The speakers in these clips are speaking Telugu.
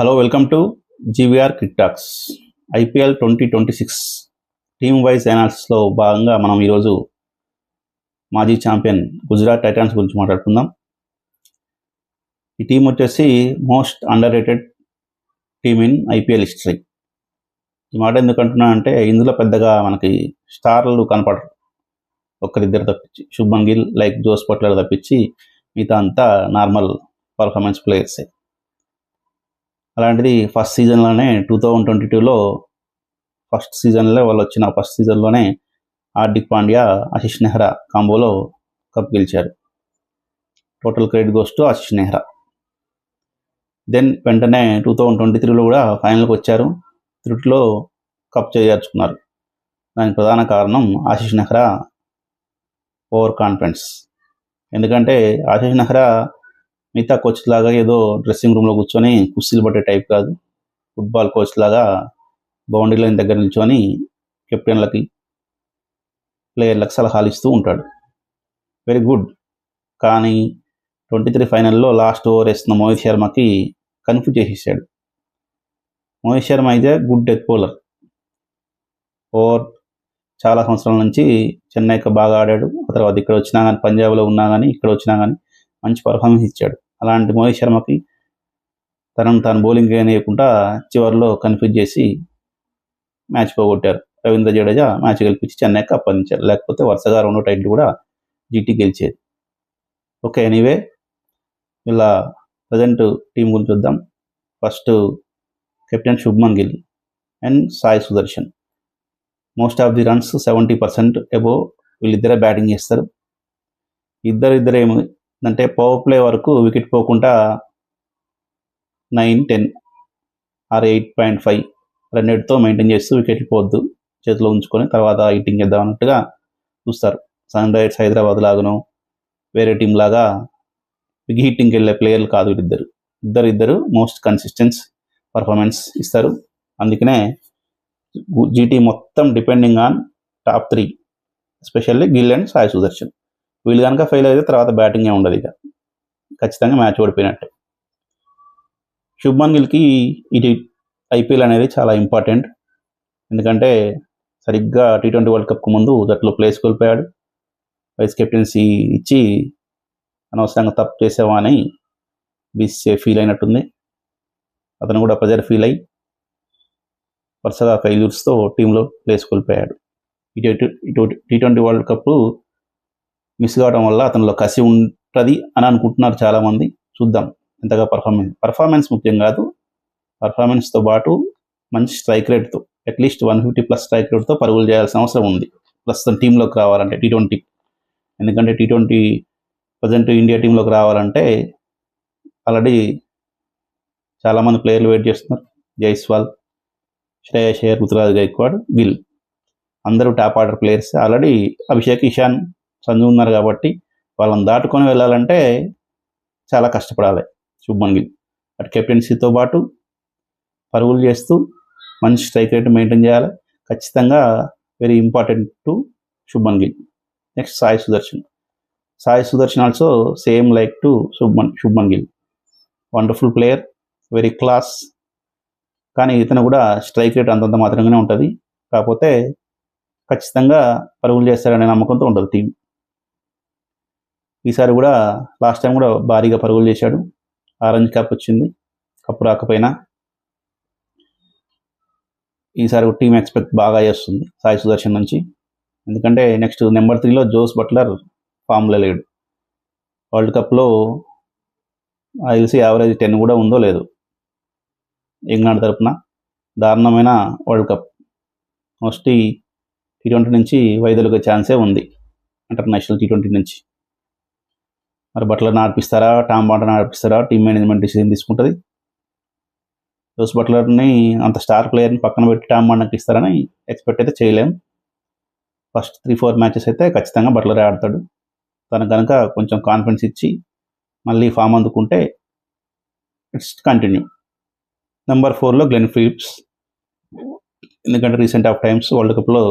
Hello welcome to GVR cric talks. IPL 2026 team wise అనాలిసిస్లో భాగంగా మనం ఈరోజు మాజీ ఛాంపియన్ గుజరాత్ టైటాన్స్ గురించి మాట్లాడుకుందాం. ఈ టీం వచ్చేసి most under rated team in IPL history. ఈ మాట ఎందుకు అంటున్నా అంటే ఇందులో పెద్దగా మనకి స్టార్లు కనపడరు, ఒక్కరిద్దరు తప్పించి. Shubman Gill, like Jos Buttler తప్పించి మిగతా అంతా నార్మల్ పర్ఫార్మెన్స్ ప్లేయర్సే. అలాంటిది ఫస్ట్ సీజన్లోనే 2022లో ఫస్ట్ సీజన్లోనే హార్దిక్ పాండ్యా, ఆశిష్ నెహ్రా కాంబోలో కప్ గెలిచారు. Total credit goes to Ashish Nehra. Then వెంటనే 2023లో కూడా ఫైనల్కి వచ్చారు. త్రుటిలో కప్ చేజార్చుకున్నారు. దానికి ప్రధాన కారణం ఆశిష్ నెహ్రా ఓవర్ కాన్ఫిడెన్స్. ఎందుకంటే ఆశిష్ నెహ్రా మిగతా కోచ్ లాగా ఏదో డ్రెస్సింగ్ రూమ్లో కూర్చొని కుస్తీలు పట్టే టైప్ కాదు. ఫుట్బాల్ కోచ్ లాగా బౌండరీ లైన్ దగ్గర నిల్చొని కెప్టెన్లకి, ప్లేయర్లకు సలహాలు ఇస్తూ ఉంటాడు. Very good. కానీ 23 ఫైనల్లో లాస్ట్ ఓవర్ వేస్తున్న మోహిత్ శర్మకి కన్ఫ్యూజ్ చేసేసాడు. మోహిత్ శర్మ అయితే గుడ్ డెత్ బౌలర్. ఓవర్ చాలా సంవత్సరాల నుంచి చెన్నైకి బాగా ఆడాడు. ఆ తర్వాత ఇక్కడ వచ్చినా కానీ, పంజాబ్లో ఉన్నా కానీ, ఇక్కడ వచ్చినా కానీ మంచి పర్ఫార్మెన్స్ ఇచ్చాడు. అలాంటి మోహిత్ శర్మకి తాను బౌలింగ్ వేయకుండా చివరిలో కన్ఫ్యూజ్ చేసి మ్యాచ్ పోగొట్టారు. రవీంద్ర జడేజా మ్యాచ్ గెలిపించి చెన్నైకి అప్పగించారు. లేకపోతే వరుసగా 2 టైటిల్ కూడా జీటీ గెలిచేది. ఓకే, ఎనీవే ఇలా ప్రజెంట్ టీం గురించి చూద్దాం. First captain Shubman Gill and Sai Sudarshan. Most of the runs 70% above వీళ్ళిద్దరే బ్యాటింగ్ చేస్తారు. ఇద్దరు ఏమంటే పవర్ ప్లే వరకు వికెట్ పోకుండా 9-10 ఆర్ 8.5 రన్ రేట్తో మెయింటైన్ చేస్తూ వికెట్లు పోవద్దు చేతిలో ఉంచుకొని తర్వాత హిట్టింగ్ చేద్దాం అన్నట్టుగా చూస్తారు. సన్ రైజర్స్ హైదరాబాద్ లాగానో వేరే టీం లాగా బిగ్ హిట్టింగ్కి వెళ్ళే ప్లేయర్లు కాదు వీళ్ళిద్దరు. ఇద్దరు మోస్ట్ కన్సిస్టెన్స్ పర్ఫార్మెన్స్ ఇస్తారు. అందుకనే జీటీ మొత్తం depending on top 3, especially Gill and Sai Sudarshan. వీళ్ళు కనుక ఫెయిల్ అయితే తర్వాత బ్యాటింగే ఉండదు, ఇక ఖచ్చితంగా మ్యాచ్ ఓడిపోయినట్టే. శుభ్మన్ గిల్కి ఇది ఐపీఎల్ అనేది చాలా ఇంపార్టెంట్. ఎందుకంటే సరిగ్గా T20 వరల్డ్ కప్కు ముందు జట్టులో ప్లేస్ కోల్పోయాడు. వైస్ కెప్టెన్సీ ఇచ్చి అనవసరంగా తప్పు చేసావా అని బీసీసీఐ ఫీల్ అయినట్టుంది. అతను కూడా ప్రెజర్ ఫీల్ అయ్యి వరుసగా ఫెయిల్యూర్స్తో టీంలో ప్లేస్ కోల్పోయాడు. T20 వరల్డ్ కప్ మిస్ కావడం వల్ల అతనిలో కసి ఉంటుంది అని అనుకుంటున్నారు చాలామంది. చూద్దాం ఎంతగా పర్ఫార్మెన్స్ ముఖ్యం కాదు. పర్ఫార్మెన్స్తో పాటు మంచి స్ట్రైక్ రేట్తో, అట్లీస్ట్ 150+ స్ట్రైక్ రేట్తో పరుగులు చేయాల్సిన అవసరం ఉంది ప్రస్తుతం టీంలోకి రావాలంటే T20. ఎందుకంటే T20 ప్రజెంట్ ఇండియా టీంలోకి రావాలంటే ఆల్రెడీ చాలామంది ప్లేయర్లు వెయిట్ చేస్తున్నారు. జైస్వాల్, శ్రేయస్ అయ్యర్, రుతురాజ్ గైక్వాడ్, గిల్ అందరూ top order players. Already Abhishek, Ishan, Sanju ఉన్నారు కాబట్టి వాళ్ళని దాటుకొని వెళ్ళాలంటే చాలా కష్టపడాలి శుభ్మన్ గిల్. అటు కెప్టెన్సీతో పాటు పరుగులు చేస్తూ మంచి స్ట్రైక్ రేట్ మెయింటైన్ చేయాలి. ఖచ్చితంగా very important to Shubman Gill. Next Sai Sudarshan also same like to Shubman Gill. Wonderful player, very class. కానీ ఇతను కూడా స్ట్రైక్ రేట్ అంతంత మాత్రంగానే ఉంటుంది. కాకపోతే ఖచ్చితంగా పరుగులు చేస్తారనే నమ్మకంతో ఉంటుంది టీం. ఈసారి కూడా లాస్ట్ టైం కూడా భారీగా పరుగులు చేశాడు. ఆరెంజ్ క్యాప్ వచ్చింది, కప్పు రాకపోయినా. ఈసారి టీం ఎక్స్పెక్ట్ బాగా చేస్తుంది సాయి సుదర్శన్ నుంచి. ఎందుకంటే నెక్స్ట్ నెంబర్ 3లో జోస్ బట్లర్ ఫామ్లో లేడు. వరల్డ్ కప్లో తెలిసి యావరేజ్ 10 కూడా ఉందో లేదో. ఇంగ్లాండ్ తరఫున దారుణమైన వరల్డ్ కప్. మోస్ట్లీ T20 నుంచి వైదొలిగే ఛాన్సే ఉంది, ఇంటర్నేషనల్ T20 నుంచి. మరి బట్లర్ని ఆడిపిస్తారా, టామ్ బాంటని ఆడిపిస్తారా, టీమ్ మేనేజ్మెంట్ డిసిజన్ తీసుకుంటుంది. జోస్ బట్లర్ని అంత స్టార్ ప్లేయర్ని పక్కన పెట్టి టామ్ బాంటకి ఇస్తారని ఎక్స్పెక్ట్ అయితే చేయలేం. ఫస్ట్ 3-4 మ్యాచెస్ అయితే ఖచ్చితంగా బట్లరే ఆడతాడు. తనకు కనుక కొంచెం కాన్ఫిడెన్స్ ఇచ్చి మళ్ళీ ఫామ్ అందుకుంటే ఇట్స్ కంటిన్యూ. నెంబర్ 4లో గ్లెన్ ఫిలిప్స్. ఎందుకంటే రీసెంట్ ఆఫ్ టైమ్స్ వరల్డ్ కప్లో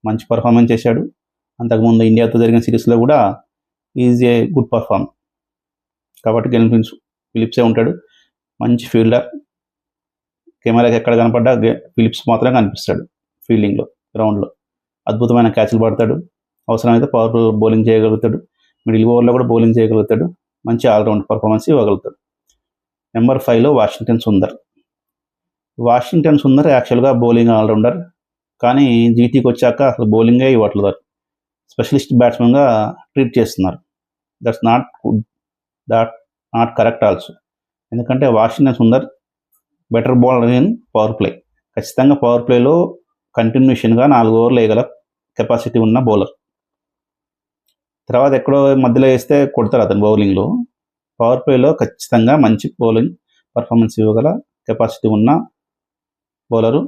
మంచి పర్ఫార్మెన్స్ చేశాడు. అంతకుముందు ఇండియాతో జరిగిన సిరీస్లో కూడా ఈజ్ ఏ గుడ్ పర్ఫార్మ్. కాబట్టి గ్లెన్ ఫిలిప్సే ఉంటాడు. మంచి ఫీల్డర్, కెమెరాకి ఎక్కడ కనపడ్డా ఫిలిప్స్ మాత్రం కనిపిస్తాడు ఫీల్డింగ్లో, గ్రౌండ్లో. అద్భుతమైన క్యాచ్లు పడతాడు, అవసరమైతే పవర్ఫుల్ బౌలింగ్ చేయగలుగుతాడు, మిడిల్ ఓవర్లో కూడా బౌలింగ్ చేయగలుగుతాడు, మంచి ఆల్రౌండ్ పర్ఫార్మెన్స్ ఇవ్వగలుగుతాడు. నెంబర్ 5లో వాషింగ్టన్ సుందర్. వాషింగ్టన్ సుందర్ యాక్చువల్గా బౌలింగ్ ఆల్రౌండర్, కానీ జీటీకి వచ్చాక అసలు బౌలింగే ఇవ్వట్లేదు. స్పెషలిస్ట్ బ్యాట్స్మెన్గా ట్రీట్ చేస్తున్నారు. That's not correct also. ఎందుకంటే Washington Sundar better bowler in power play. ఖచ్చితంగా పవర్ ప్లేలో కంటిన్యూషన్గా 4 ఓవర్లు వేయగల కెపాసిటీ ఉన్న బౌలర్. తర్వాత ఎక్కడో మధ్యలో వేస్తే కొడతారు అతను బౌలింగ్లో. పవర్ ప్లేలో ఖచ్చితంగా మంచి బౌలింగ్ పర్ఫార్మెన్స్ ఇవ్వగల కెపాసిటీ ఉన్న బౌలరు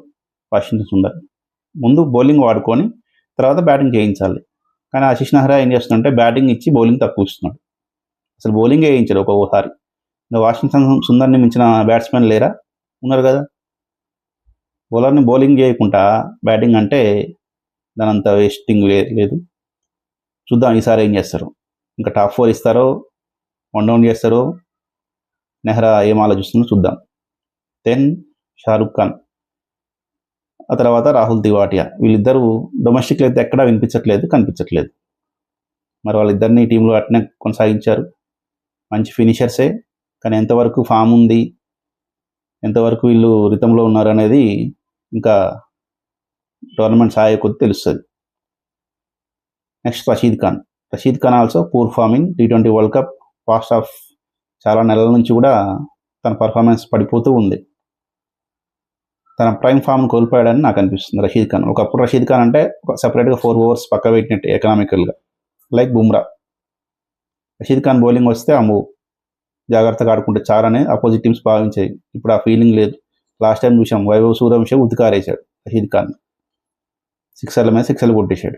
వాషింగ్టన్ సుందర్. ముందు బౌలింగ్ వాడుకొని తర్వాత బ్యాటింగ్ చేయించాలి. కానీ ఆశిష్ నెహ్రా ఏం చేస్తుందంటే బ్యాటింగ్ ఇచ్చి బౌలింగ్ తక్కువ ఇస్తున్నాడు. అసలు బౌలింగే వేయించాడు ఒక్కొక్కసారి. ఇంకా వాషింగ్టన్ సుందర్ని మించిన బ్యాట్స్మెన్ లేరా? ఉన్నారు కదా. బౌలర్ని బౌలింగ్ చేయకుండా బ్యాటింగ్ అంటే దాని అంత వేస్టింగ్ లేదు. చూద్దాం ఈసారి ఏం చేస్తారు. ఇంకా టాప్ 4 ఇస్తారో, 1 డౌన్ చేస్తారో, నెహ్రా ఏం ఆలోచిస్తుందో చూద్దాం. 10 షారుఖ్ ఖాన్, ఆ తర్వాత రాహుల్ తివాటియా. వీళ్ళిద్దరూ డొమెస్టిక్లో అయితే ఎక్కడా కనిపించట్లేదు. మరి వాళ్ళిద్దరిని టీంలో అట్నే కొనసాగించారు. మంచి ఫినిషర్సే, కానీ ఎంతవరకు ఫామ్ ఉంది, ఎంతవరకు వీళ్ళు రితంలో ఉన్నారు అనేది ఇంకా టోర్నమెంట్ సాగే కొద్ది తెలుస్తుంది. Next Rashid Khan also poor form in T20 world cup. ఫాస్ట్ ఆఫ్ చాలా నెలల నుంచి కూడా తన పర్ఫార్మెన్స్ పడిపోతూ ఉంది. తన ప్రైమ్ ఫామ్ను కోల్పోయాడని నాకు అనిపిస్తుంది రషీద్ ఖాన్. ఒకప్పుడు రషీద్ ఖాన్ అంటే సపరేట్గా 4 ఓవర్స్ పక్క పెట్టినట్టు ఎకనామికల్గా, లైక్ బుమ్రా. రషీద్ ఖాన్ బౌలింగ్ వస్తే అమ్మో జాగ్రత్తగా ఆడుకుంటే చాలని అపోజిట్ టీమ్స్ భావించాయి. ఇప్పుడు ఆ ఫీలింగ్ లేదు. లాస్ట్ టైం చూసాం, వైభవ్ సూర్యవంశీ ఉతికారేశాడు రషీద్ ఖాన్. 6 మీద 6 కొట్టేశాడు.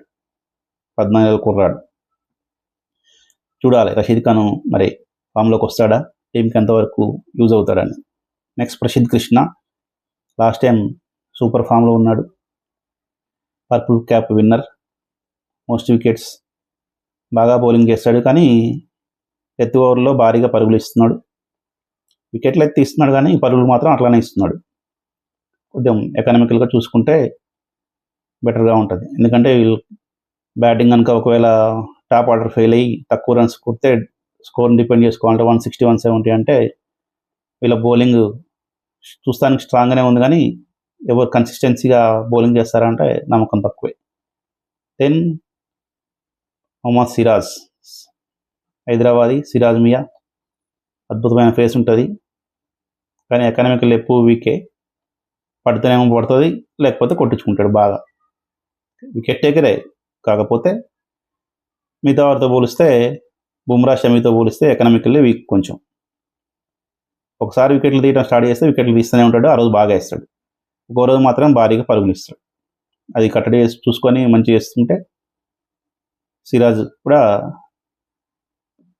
14 కుర్రాడు. చూడాలి రషీద్ ఖాన్ మరి ఫామ్లోకి వస్తాడా, టీంకి ఎంతవరకు యూజ్ అవుతాడని. Next Prasidh Krishna. Last time super ఫామ్లో ఉన్నాడు. Purple cap winner, most wickets, బాగా బౌలింగ్ చేస్తాడు. కానీ ఎత్తు ఓవర్లో భారీగా పరుగులు ఇస్తున్నాడు. వికెట్లు ఎత్తి ఇస్తున్నాడు కానీ పరుగులు మాత్రం అట్లానే ఇస్తున్నాడు. కొంచెం ఎకనామికల్గా చూసుకుంటే బెటర్గా ఉంటుంది. ఎందుకంటే వీళ్ళు బ్యాటింగ్ కనుక ఒకవేళ టాప్ ఆర్డర్ ఫెయిల్ అయ్యి తక్కువ రన్స్ కొడితే స్కోర్ని డిపెండ్ చేసుకోవాలంటే 160, 170 అంటే వీళ్ళ బౌలింగ్ చూస్తానికి స్ట్రాంగ్గానే ఉంది, కానీ ఎవరు కన్సిస్టెన్సీగా బౌలింగ్ చేస్తారంటే నమ్మకం తక్కువే. 10 మొహమ్మద్ సిరాజ్, హైదరాబాదీ సిరాజ్ మియా. అద్భుతమైన ఫేస్ ఉంటుంది, కానీ ఎకనామికల్ ఎప్పుడు వీకే. పడితేనేమో పడుతుంది, లేకపోతే కొట్టించుకుంటాడు బాగా. వికెట్ టేకరే, కాకపోతే మిగతా వారితో పోలిస్తే, బుమ్రా షమీతో పోలిస్తే ఎకనామికల్లీ వీక్ కొంచెం. ఒకసారి వికెట్లు తీయడం స్టార్ట్ చేస్తే వికెట్లు తీస్తూనే ఉంటాడు. ఆ రోజు బాగా వేస్తాడు. ఇంకో రోజు మాత్రం భారీగా పరుగులు ఇస్తాడు. అది కట్టడి చేసి చూసుకొని మంచిగా చేస్తుంటే సిరాజ్ కూడా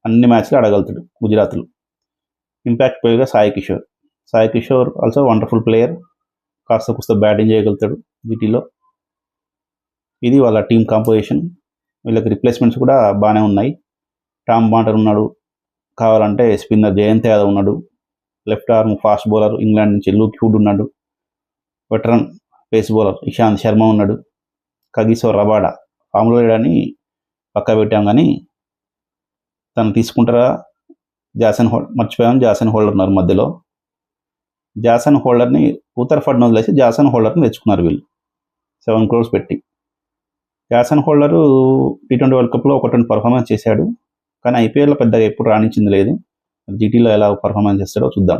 అన్ని మ్యాచ్లు ఆడగలుగుతాడు గుజరాత్లో. ఇంపాక్ట్ ప్లేయర్గా Sai Kishore also wonderful player. కాస్త కూస్త బ్యాటింగ్ చేయగలుగుతాడు జీటీలో. ఇది వాళ్ళ టీం కాంపోజిషన్. వీళ్ళకి రిప్లేస్మెంట్స్ కూడా బాగానే ఉన్నాయి. టామ్ బాంటర్ ఉన్నాడు, కావాలంటే స్పిన్నర్ జయంత్ యాదవ్ ఉన్నాడు, left arm fast bowler England నుంచి లూక్ హ్యూడ్ ఉన్నాడు, veteran pace bowler Ishant Sharma ఉన్నాడు, కగిసో రబాడా ఫామ్లో లేడని పక్క పెట్టాం, కానీ తను తీసుకుంటారా? జాసన్ హోల్డర్ ఉన్నారు మధ్యలో. జాసన్ హోల్డర్ని రూథర్ఫర్డ్ని వదిలేసి జాసన్ హోల్డర్ని తెచ్చుకున్నారు వీళ్ళు 7 crores పెట్టి. జాసన్ హోల్డరు T20 వరల్డ్ కప్లో 1 పర్ఫార్మెన్స్ చేశాడు, కానీ ఐపీఎల్లో పెద్దగా ఎప్పుడు రాణించింది లేదు. జీటీలో ఎలా పర్ఫార్మెన్స్ చేస్తాడో చూద్దాం.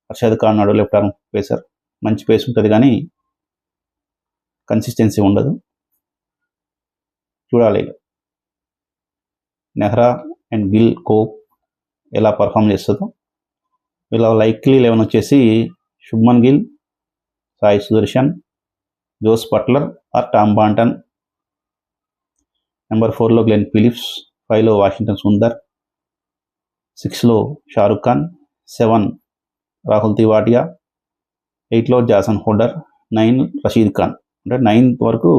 అర్షద్ ఖాన్ నాడు లెఫ్ట్ ఆర్మ్ పేసర్, మంచి పేస్ ఉంటుంది కానీ కన్సిస్టెన్సీ ఉండదు. చూడాలి నెహ్రా అండ్ గిల్ కోప్ ఎలా పర్ఫామ్ చేస్తుందో. వీళ్ళ లైక్లీ 11 వచ్చేసి Shubman Gill, Sai Sudharsan, Jos Buttler or Tom Banton. Number 4లో గ్లెన్ ఫిలిప్స్, 5లో వాషింగ్టన్ సుందర్, 6లో షారుఖ్ ఖాన్, 7 రాహుల్ తివాటియా, 8లో జాసన్ హోల్డర్, 9 రషీద్ ఖాన్. అంటే 9th వరకు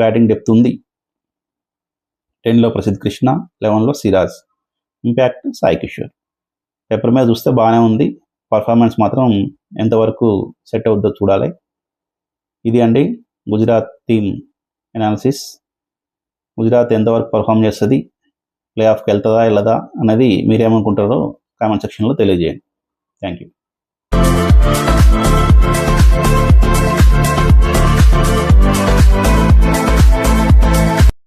బ్యాటింగ్ డెప్త్ ఉంది. 10లో ప్రసిద్ధ్ కృష్ణ, 11లో సిరాజ్. ఇంపాక్ట్ సాయి కిషోర్. పేపర్ మీద చూస్తే బాగానే ఉంది, పర్ఫార్మెన్స్ మాత్రం ఎంతవరకు సెట్ అవుద్దో చూడాలి. ఇది అండి గుజరాత్ టీమ్ ఎనాలిసిస్. గుజరాత్ ఎంతవరకు పర్ఫామ్ చేస్తుంది, ప్లే ఆఫ్కి వెళ్తుందా వెళ్ళదా అనేది మీరేమనుకుంటారో కామెంట్ సెక్షన్లో తెలియజేయండి. Thank you.